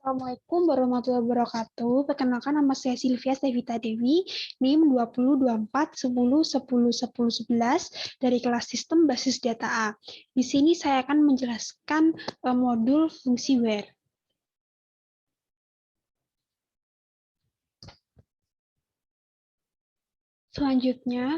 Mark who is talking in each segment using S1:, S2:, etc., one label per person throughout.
S1: Assalamualaikum warahmatullahi wabarakatuh. Perkenalkan, nama saya Sylvia Stevita Dewi, NIM 202410101011 dari kelas Sistem Basis Data A. Di sini saya akan menjelaskan modul fungsi where. Selanjutnya,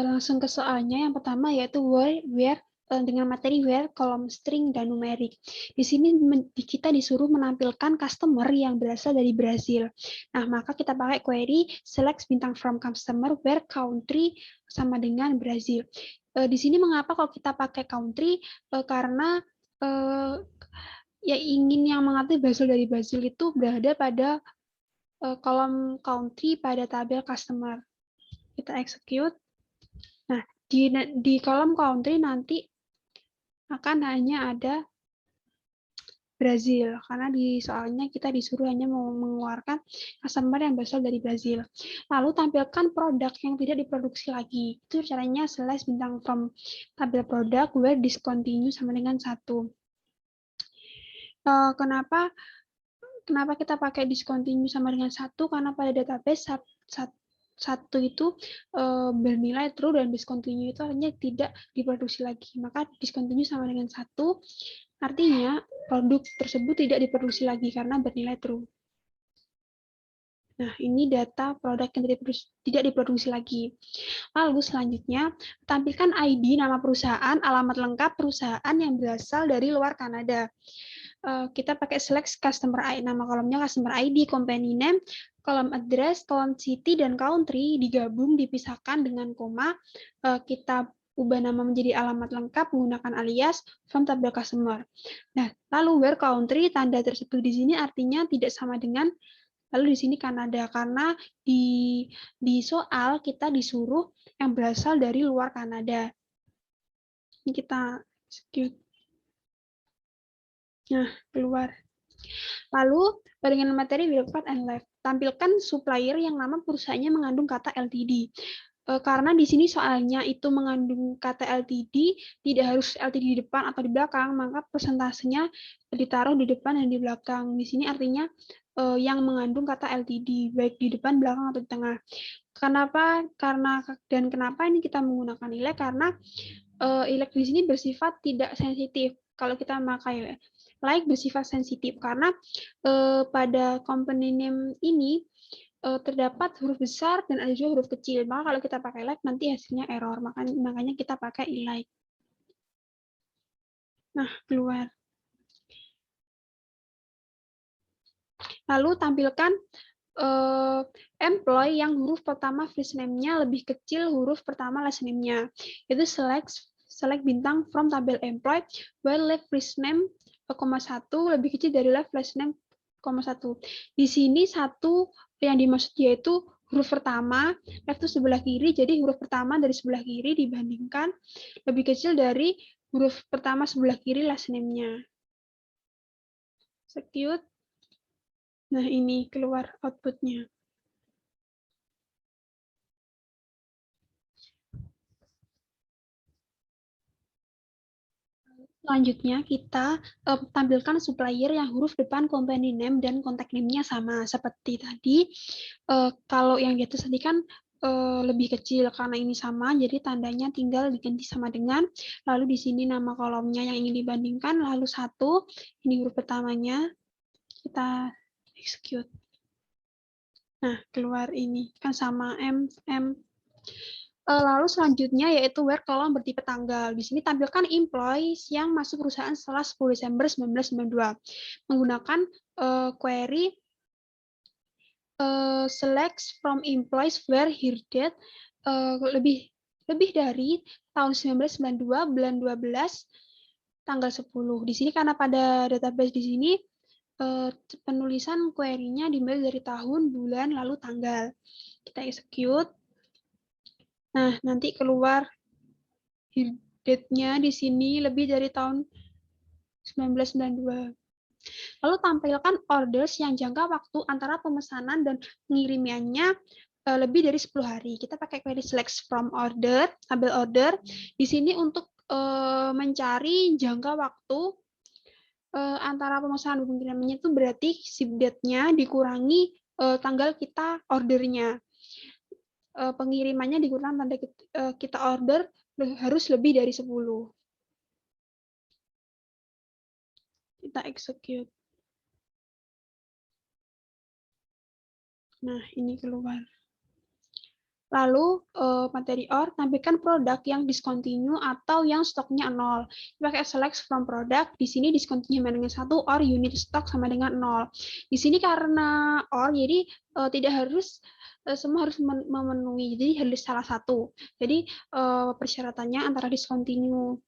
S1: langsung ke soalnya. Yang pertama yaitu where dengan materi where, kolom string, dan numerik. Di sini kita disuruh menampilkan customer yang berasal dari Brazil. Nah, maka kita pakai query select bintang from customer where country sama dengan Brazil. Di sini mengapa kalau kita pakai country? Karena ya ingin yang mengerti berasal dari Brazil itu berada pada kolom country pada tabel customer. Kita execute. Nah, di kolom country nanti akan hanya ada Brazil, karena di soalnya kita disuruh hanya mengeluarkan customer yang berasal dari Brazil. Lalu tampilkan produk yang tidak diproduksi lagi. Itu caranya slash bintang from tabel produk where discontinue sama dengan 1. Kenapa kita pakai discontinue sama dengan 1? Karena pada database satu itu bernilai true dan discontinue itu artinya tidak diproduksi lagi. Maka discontinue sama dengan 1 artinya produk tersebut tidak diproduksi lagi karena bernilai true. Nah, ini data produk yang tidak diproduksi lagi. Lalu selanjutnya, tampilkan ID, nama perusahaan, alamat lengkap perusahaan yang berasal dari luar Kanada. Kita pakai select customer ID, nama kolomnya customer ID, company name, kolom address, kolom city, dan country digabung, dipisahkan dengan koma. Kita ubah nama menjadi alamat lengkap menggunakan alias from tabel customer. Nah, lalu where country, tanda tersebut di sini artinya tidak sama dengan, lalu di sini Kanada, karena di soal kita disuruh yang berasal dari luar Kanada. Ini kita execute. Nah, keluar. Lalu, dengan materi will part and left, tampilkan supplier yang nama perusahaannya mengandung kata LTD. Karena di sini soalnya itu mengandung kata LTD, tidak harus LTD di depan atau di belakang, maka persentasenya ditaruh di depan dan di belakang. Di sini artinya yang mengandung kata LTD, baik di depan, belakang, atau di tengah. Kenapa ini kita menggunakan nilai? Karena elect di sini bersifat tidak sensitif. Kalau kita memakai like bersifat sensitif, karena pada company name ini terdapat huruf besar dan ada juga huruf kecil. Maka kalau kita pakai like nanti hasilnya error. Makanya kita pakai like. Nah, keluar. Lalu tampilkan employee yang huruf pertama first name-nya lebih kecil huruf pertama last name-nya. Itu select bintang from tabel employee where left first name, 1 lebih kecil dari left last name, 1. Di sini 1 yang dimaksud yaitu huruf pertama, left itu sebelah kiri, jadi huruf pertama dari sebelah kiri dibandingkan lebih kecil dari huruf pertama sebelah kiri last name-nya. Execute. Nah, ini keluar output-nya. Selanjutnya, kita tampilkan supplier yang huruf depan company name dan contact name-nya sama. Seperti tadi, kalau yang di atas tadi kan lebih kecil, karena ini sama, jadi tandanya tinggal diganti sama dengan, lalu di sini nama kolomnya yang ingin dibandingkan, lalu 1, ini huruf pertamanya, kita execute. Nah, keluar ini, kan sama M. Lalu selanjutnya yaitu where kolom bertipe tanggal. Di sini tampilkan employees yang masuk perusahaan setelah 10 Desember 1992. Menggunakan query select from employees where here date lebih dari tahun 1992 bulan 12 tanggal 10. Di sini karena pada database di sini penulisan query-nya dimulai dari tahun, bulan, lalu tanggal. Kita execute. Nah, nanti keluar date-nya di sini lebih dari tahun 1992. Lalu tampilkan orders yang jangka waktu antara pemesanan dan pengirimannya lebih dari 10 hari. Kita pakai query select from order, tabel order. Di sini untuk mencari jangka waktu antara pemesanan dan pengirimannya itu berarti ship date-nya dikurangi tanggal kita ordernya. Pengirimannya dikurangi tanda kita order harus lebih dari 10. Kita execute. Nah, ini keluar. Lalu materi OR, tampilkan produk yang discontinue atau yang stoknya 0. Pakai select from product, di sini discontinue sama dengan 1, or unit stock sama dengan 0. Di sini karena OR, jadi tidak harus semua harus memenuhi, jadi harus salah satu. Jadi persyaratannya antara discontinue,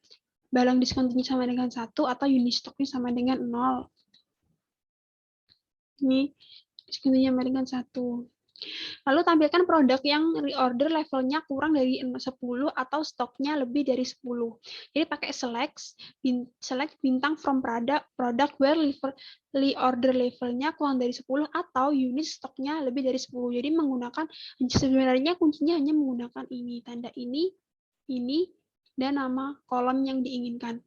S1: barang discontinue sama dengan 1 atau unit stocknya sama dengan 0. Ini discontinue sama dengan 1. Lalu tampilkan produk yang reorder levelnya kurang dari 10 atau stoknya lebih dari 10. Jadi pakai select bintang from product where reorder levelnya kurang dari 10 atau unit stoknya lebih dari 10. Jadi menggunakan, sebenarnya kuncinya hanya menggunakan ini, tanda ini, dan nama kolom yang diinginkan.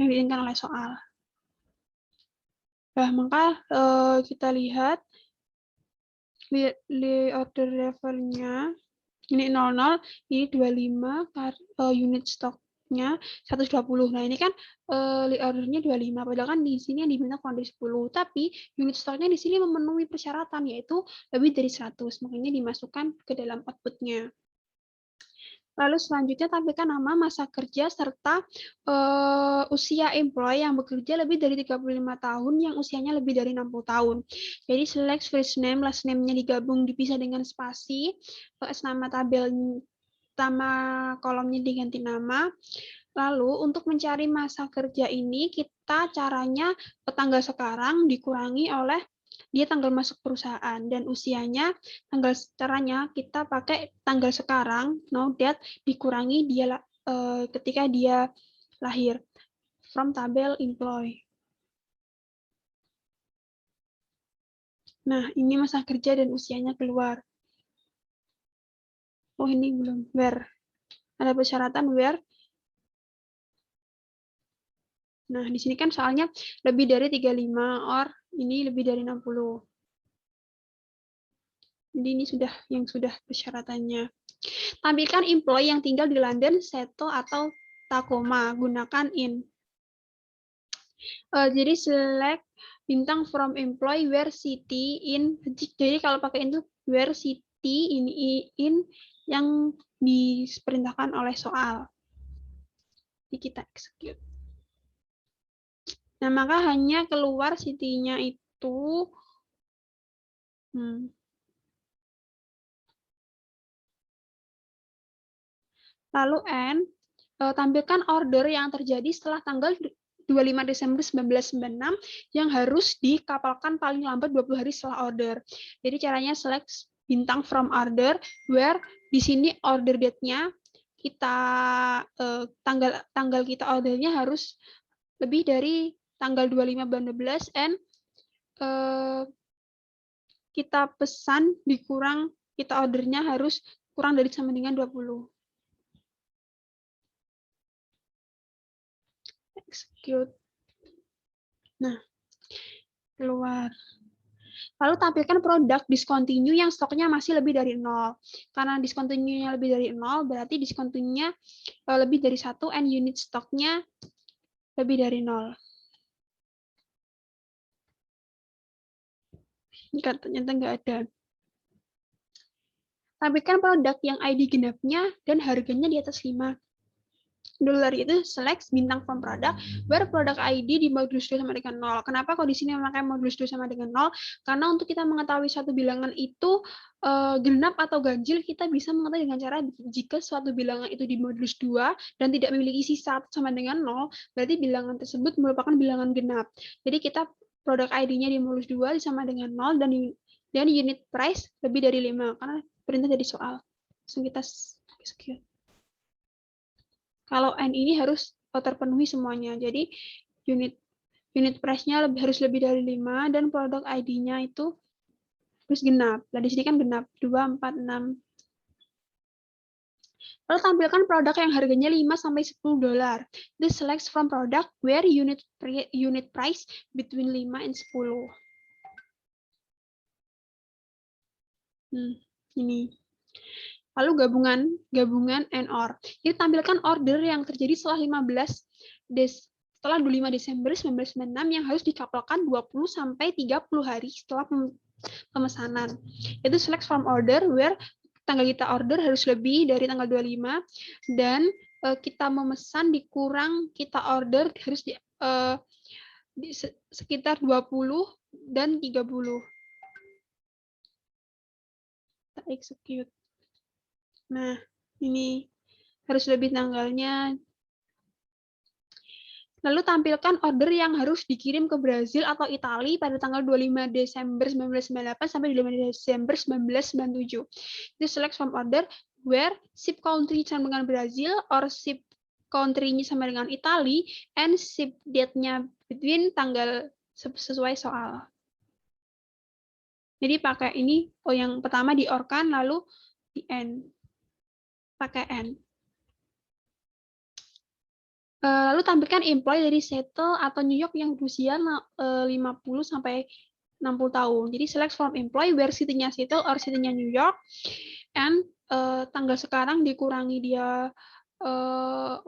S1: Yang diinginkan oleh soal. Nah, maka kita lihat order levelnya ini 00, ini 25, unit stoknya 120. Nah, ini kan ordernya 25, padahal kan di sini yang diminta kurang dari 10, tapi unit stoknya di sini memenuhi persyaratan, yaitu lebih dari 100, makanya dimasukkan ke dalam output-nya. Lalu selanjutnya tampilkan nama, masa kerja, serta usia employee yang bekerja lebih dari 35 tahun, yang usianya lebih dari 60 tahun. Jadi select first name, last name-nya digabung dipisah dengan spasi, nama tabel, nama kolomnya diganti nama. Lalu untuk mencari masa kerja ini, kita caranya tanggal sekarang dikurangi oleh dia tanggal masuk perusahaan, dan usianya caranya kita pakai tanggal sekarang, no date, dikurangi dia ketika dia lahir from tabel employee. Nah, ini masa kerja dan usianya keluar. Oh, ini belum. Where? Ada persyaratan where. Nah, di sini kan soalnya lebih dari 35, or ini lebih dari 60. Jadi ini yang sudah persyaratannya. Tampilkan employee yang tinggal di London, Seattle, atau Tacoma. Gunakan in. Jadi select bintang from employee where city in. Jadi kalau pakai itu where city ini in yang diperintahkan oleh soal. Jadi kita execute. Nah, maka hanya keluar city-nya itu lalu N, tampilkan order yang terjadi setelah tanggal 25 Desember 1996 yang harus dikapalkan paling lambat 20 hari setelah order. Jadi caranya select bintang from order, where di sini order date-nya kita tanggal kita ordernya harus lebih dari tanggal 25 bulan 12, and kita pesan dikurang, kita ordernya harus kurang dari sama dengan 20. Execute. Nah, keluar. Lalu tampilkan produk discontinue yang stoknya masih lebih dari 0. Karena discontinue-nya lebih dari 0, berarti discontinue-nya lebih dari 1, and unit stoknya lebih dari 0. Ini ternyata nggak ada. Tampilkan produk yang ID genapnya dan harganya di atas 5 dolar. Itu select bintang from product where product ID di modulus 2 sama dengan 0. Kenapa kok di sini memakai modulus 2 sama dengan 0? Karena untuk kita mengetahui suatu bilangan itu genap atau ganjil, kita bisa mengetahui dengan cara jika suatu bilangan itu di modulus 2 dan tidak memiliki sisa sama dengan 0, berarti bilangan tersebut merupakan bilangan genap. Jadi kita produk ID-nya di modulus 2 sama dengan 0, dan unit price lebih dari 5 karena perintah dari soal. Langsung kita execute. Kalau N ini harus terpenuhi semuanya. Jadi unit price-nya harus lebih dari 5, dan produk ID-nya itu harus genap. Nah, di sini kan genap 2, 4, 6. Lalu tampilkan produk yang harganya 5 sampai 10 dolar. This selects from product where unit price between 5 and 10. Ini. Lalu gabungan and or. Jadi tampilkan order yang terjadi setelah 25 Desember 1996 yang harus dikapalkan 20 sampai 30 hari setelah pemesanan. Itu select from order where tanggal kita order harus lebih dari tanggal 25 dan kita memesan dikurang kita order harus di sekitar 20 dan 30. Kita execute. Nah, ini harus lebih tanggalnya. Lalu tampilkan order yang harus dikirim ke Brazil atau Italia pada tanggal 25 Desember 1998 sampai 25 Desember 1997. Itu select from order where ship country sama dengan Brazil or ship country-nya sama dengan Italia and ship date-nya between tanggal sesuai soal. Jadi pakai ini, yang pertama di or kan, lalu di end. Pakai end. Lalu tampilkan employee dari Seattle atau New York yang berusia 50 sampai 60 tahun. Jadi select from employee where city-nya Seattle or city-nya New York and tanggal sekarang dikurangi dia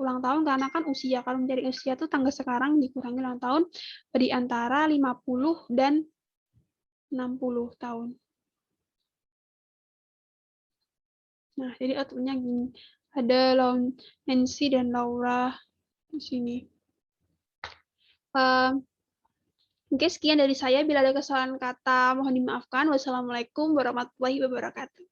S1: ulang tahun karena kan usia. Kalau mencari usia tuh tanggal sekarang dikurangi ulang tahun di antara 50 dan 60 tahun. Nah, jadi output-nya gini. Ada Nancy dan Laura di sini. Oke, sekian dari saya. Bila ada kesalahan kata, mohon dimaafkan. Wassalamualaikum warahmatullahi wabarakatuh.